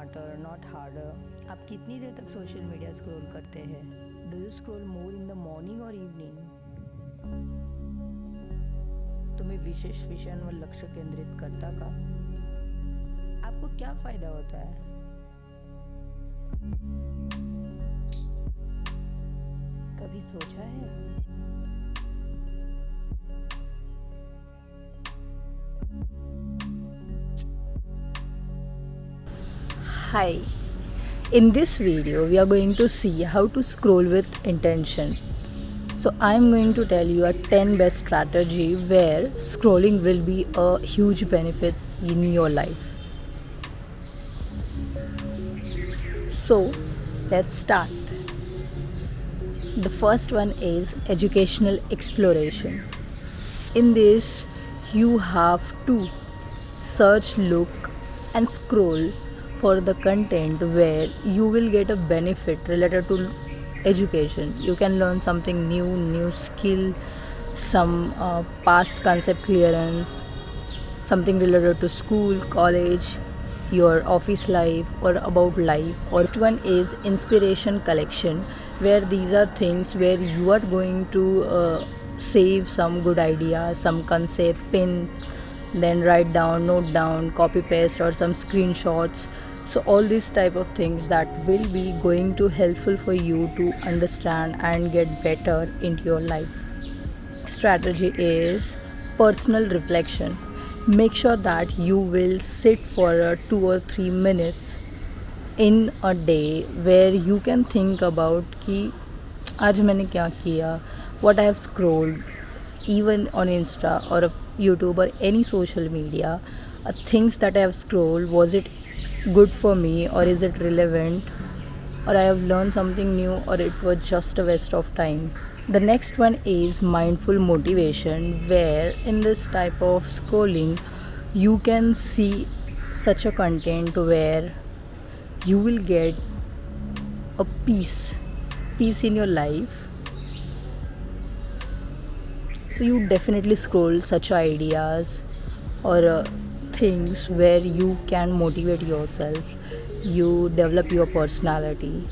smarter, not harder. आप कितनी देर तक सोशल मीडिया स्क्रॉल करते हैं? Do you scroll more in the morning और इवनिंग? तुम्हें विशेष विषयांवर लक्ष केंद्रित करता का? आपको क्या फायदा होता है? कभी सोचा है? Hi, in this video we are going to see how to scroll with intention. So I am going to tell you a 10 best strategy where scrolling will be a huge benefit in your life. So let's start. The first one is educational exploration. In this you have to search, look and scroll for the content where you will get a benefit related to education. You can learn something new skill, some past concept clearance, something related to school, college, your office life or about life. Or next one is inspiration collection, where these are things where you are going to save some good ideas, some concept, pin, then write down, note down, copy paste or some screenshots. So all these type of things that will be going to helpful for you to understand and get better into your life. Strategy is personal reflection. Make sure that you will sit for 2 or 3 minutes in a day where you can think about कि आज मैंने क्या किया, what I have scrolled, even on Insta or YouTube or any social media, things that I have scrolled, was it good for me or is it relevant, or I have learned something new or it was just a waste of time. The next one is mindful motivation, where in this type of scrolling you can see such a content where you will get a peace in your life. So you definitely scroll such ideas or things where you can motivate yourself, you develop your personality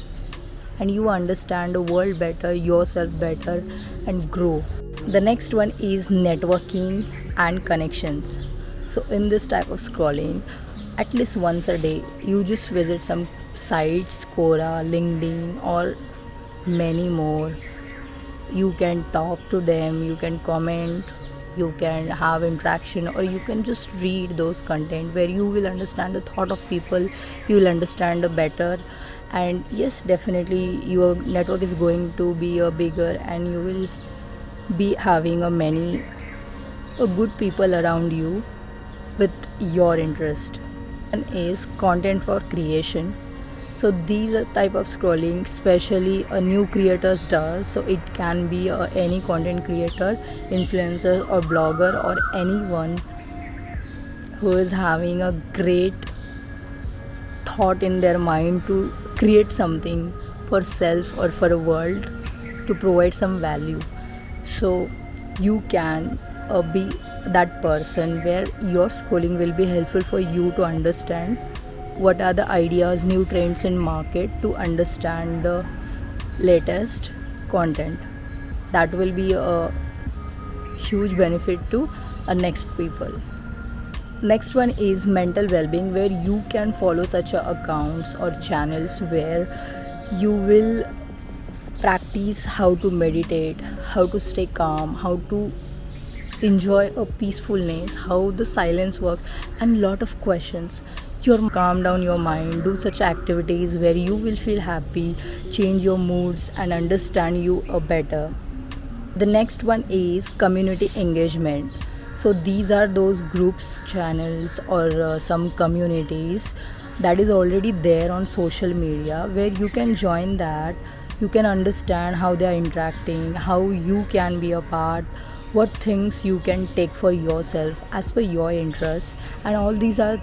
and you understand the world better, yourself better and grow. The next one is networking and connections. So in this type of scrolling, at least once a day you just visit some sites, Quora, LinkedIn or many more. You can talk to them, you can comment, you can have interaction, or you can just read those content where you will understand the thought of people, you will understand better. And yes, definitely your network is going to be bigger and you will be having many good people around you with your interest. And is content for creation. So these are type of scrolling especially new creators does. So it can be any content creator, influencer or blogger or anyone who is having a great thought in their mind to create something for self or for a world to provide some value. So you can be that person where your scrolling will be helpful for you to understand what are the ideas, new trends in market, to understand the latest content. That will be a huge benefit to next people. Next one is mental well-being, where you can follow such accounts or channels where you will practice how to meditate, how to stay calm, how to enjoy a peacefulness, how the silence works, and lot of questions. You calm down your mind, do such activities where you will feel happy, change your moods and understand you better. The next one is community engagement. So these are those groups, channels or some communities that is already there on social media where you can join that. You can understand how they are interacting, how you can be a part, what things you can take for yourself as per your interest, and all these are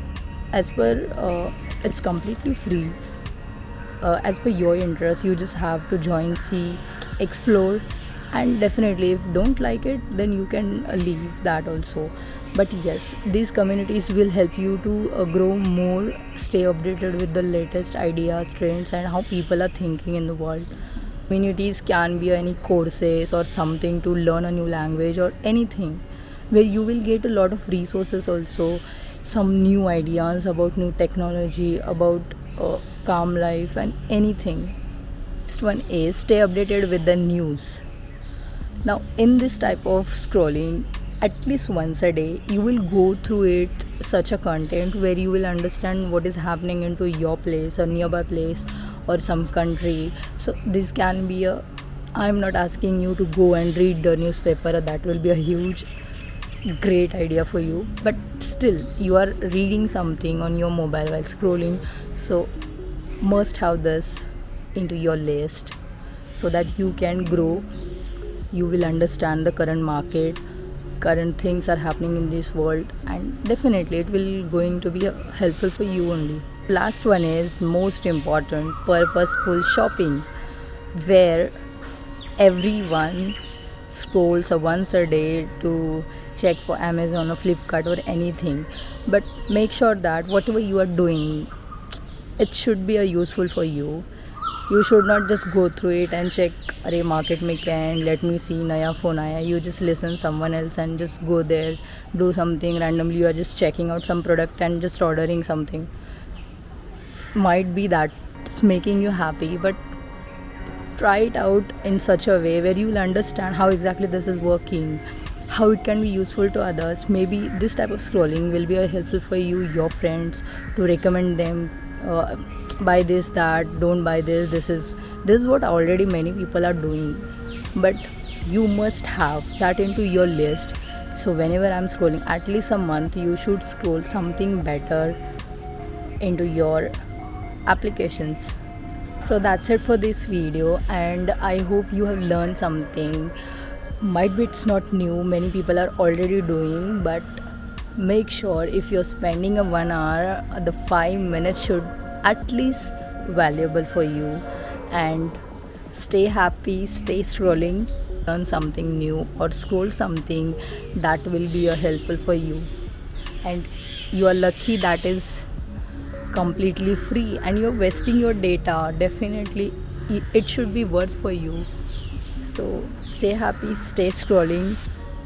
as per it's completely free as per your interest. You just have to join, see, explore, and definitely if don't like it then you can leave that also. But yes, these communities will help you to grow more, stay updated with the latest ideas, trends, and how people are thinking in the world. Communities can be any courses or something to learn a new language or anything, where you will get a lot of resources also, some new ideas about new technology, about calm life, and anything. Next one is stay updated with the news. Now, in this type of scrolling, at least once a day, you will go through it such a content where you will understand what is happening into your place or nearby place or some country. So this can be a. I'm not asking you to go and read the newspaper. That will be a huge, great idea for you. But still, you are reading something on your mobile while scrolling. So must have this into your list so that you can grow, you will understand the current market, current things are happening in this world, and definitely it will going to be helpful for you only. Last one is most important, purposeful shopping, where everyone scrolls once a day to check for Amazon or Flipkart or anything, but make sure that whatever you are doing, it should be a useful for you. You should not just go through it and check, अरे market में क्या है, let me see नया phone आया. You just listen someone else and just go there, do something randomly. You are just checking out some product and just ordering something. Might be that's making you happy, but try it out in such a way where you will understand how exactly this is working, how it can be useful to others. Maybe this type of scrolling will be helpful for you, your friends, to recommend them. Buy this, that, don't buy this is what already many people are doing, but you must have that into your list. So whenever I'm scrolling, at least a month you should scroll something better into your applications. So that's it for this video, and I hope you have learned something. Might be it's not new, many people are already doing, but make sure if you're spending a 1 hour, the 5 minutes should at least valuable for you. And stay happy, stay scrolling, learn something new or scroll something that will be helpful for you. And you are lucky that is completely free and you're wasting your data. Definitely it should be worth for you. So stay happy, stay scrolling,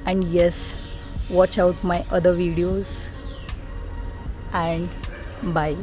and yes, watch out my other videos, and bye.